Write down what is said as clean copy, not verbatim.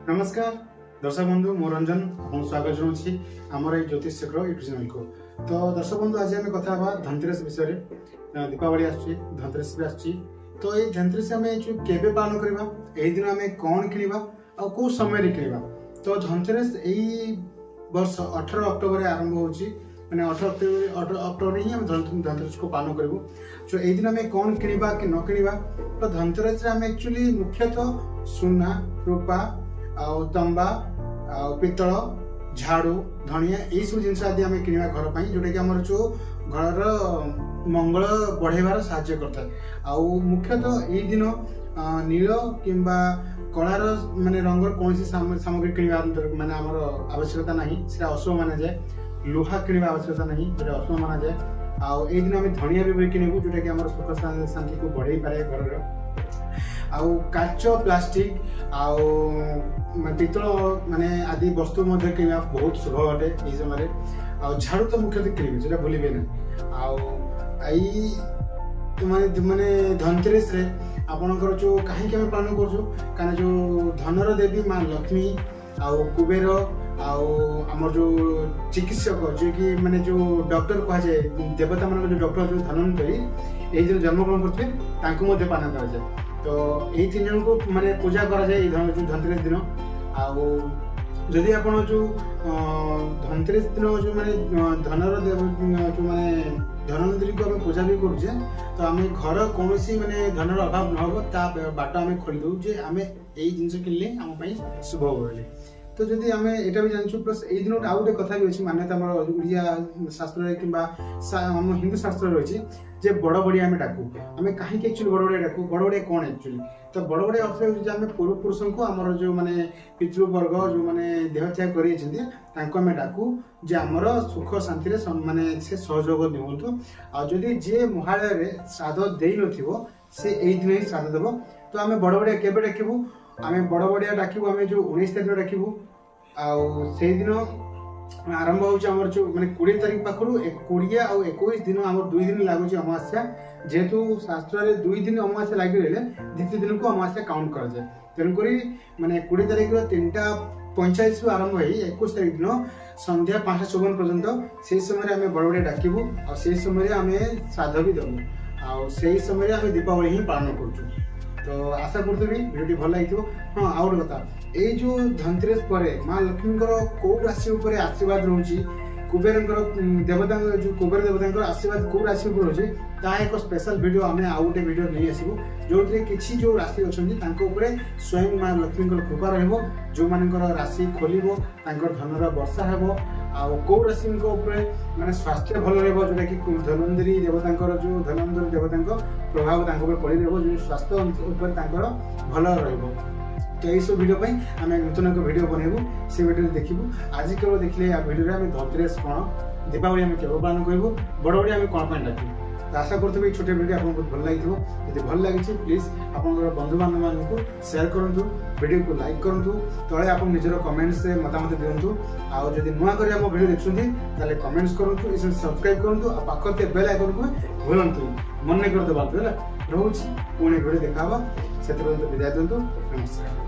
नमस्कार दर्शक बंधु मो रंजन आपको स्वागत जनाऊँगी आमर ये ज्योतिष चक्र यूट्यूब चैनल को। तो दर्शक बंधु आज आम कथा धनतेरस विषय दीपावली धनतेरस भी आसुची। तो ये धनतेरस आम केबे पालन करवा यही दिन आम कौन किणवा आ कौ समय किणवा। तो धनतेरस यही वर्ष 18 अक्टोबर आरंभ होची मैंने 18 अक्टोबर ही हम धनतेरस को पालन करूँ। तो यही दिन आम कौन किणवा कि न किणवा। तो धनतेरस आम एक्चुअली मुख्यतः सुना रूपा तंबा पितल झाड़ू धनिया यही सब जिन आदि आम किणवा घर पर जोटा कि आम जो घर मंगल बढ़ेबार साहाय्य करता है। मुख्यतः यही दिन नील किंबा कलार माने रंगर कौन सामग्री किणवा माने आमर आवश्यकता नहीं से अशुभ माना जाए। लुहा किणवा आवश्यकता नहीं जो अशुभ माना जाए। आई दिन आम धनिया भी किणु जोटा कि आम सुख शांति को बढ़े पारे घर काच प्लास्टिक पितल माने आदि वस्तु किणवा बहुत शुभ अटे यही समय। झाड़ू तो मुख्यतः किणवे जो भूलिए ना। माने धनतेरस आपणकर जो कहीं पालन कर जो धनर देवी माँ लक्ष्मी कुबेर आमर जो चिकित्सक जो कि माने जो डॉक्टर कह जाए देवता मान जो डॉक्टर जो धन्वंतरी यही दिन जन्मग्रहण करते पालन कराए। तो यही तीन जन को माने पूजा करा जाए जो धनतेरस दिन। जदि आप जो धनतेरस दिन जो माने धनर देव जो माने धनवंतरी को आम पूजा भी करुचे तो आम घर कौन माने धनर अभाव न हो बाट आम खोली दू जे आम यही जिन किनले आम शुभ बोले। तो जदि आम एटा भी जानछु प्लस ए दिन आउ गोटे कथा भी अछि मान्यता हमर ओडिया शास्त्र किंबा हम हिंदू शास्त्र रही जे बड़ बड़िया आम डाकू आम कहीं एक्चुअली बड़ बड़िया डाकू बड़ बड़िया कौन एक्चुअली। तो बड़ बड़िया अर्थ आम पूर्व पुरुष को आमर जो माने पितृवर्ग जो माने देह त्याग कर डाकू जे आमर सुख शांति माने से सहयोग दिवंतु। आदि जी महालय श्राद्ध दे नथिबो से एई दिन ही श्राद्ध देबो। तो आम बड़ बड़िया केबे डाकिबू आम बड़ बड़िया डाकिबू आम जो 19 तारिख डाकिबू से दिन आरंभ होमर जो मैंने 20 तारिख पाखु 20 आ 21 दिन आम 2 दिन लगुच अमावास्या जेहेतु शास्त्र 2 दिन अमावास्या लगी रहे द्वितीय दिन को अमावास्या काउंट कर जाए। तेणुक मैंने 20 तारिख 3:45 आरंभ हो 21 तारिख दिन संध्या 5:54 पर्यंत से समय आम बड़ बड़िया डाकबू और से समय आम श्राद्ध भी देवु से समय आम दीपावली ही पालन करूँ। तो आशा करते भिडियो भल लगी। हाँ आउ गोटे कथा ये जो धनतेरस पर माँ लक्ष्मी कौ राशि आशीर्वाद रोचे कुबेर देवता जो कुबेर देवता आशीर्वाद कौ राशि रोचे एक स्पेशल वीडियो आम आउ गोटे वीडियो नहीं आसबू जो किसी जो राशि अच्छा स्वयं माँ लक्ष्मी कृपा रही जो मान राशि खोल धनर वर्षा हो कौ राशि माने स्वास्थ्य भल जोटा कि धन्वंतरी देवता जो धन्वंतरी देवता प्रभाव पड़ रहा जो स्वास्थ्य भल रही। तो यही सब वीडियो आम नूतन एक वीडियो बनइबू से वीडियो देखू। आज केवल देखिए वीडियो आम धनतेरस कौन दीपावली आम केवल पालन करूँ बड़ बड़िया आम कौन पर डाकू। तो आशा करूँ छोटे वीडियो आपको बहुत भल लगी जब भल लगी प्लीज आप बंधु बांधव मान शेयर करूँ वीडियो को लाइक करूँ तले आप निजर कमेंट्स मतामत दिंतु आदि नुआ कर वीडियो देखते कमेंट्स करूँ सब्सक्राइब करूँ आ पाखे बेल आइकन को भूलु मन नहीं करदे रोचे पुणी वीडियो देखा से विदाय दिंतु। नमस्कार।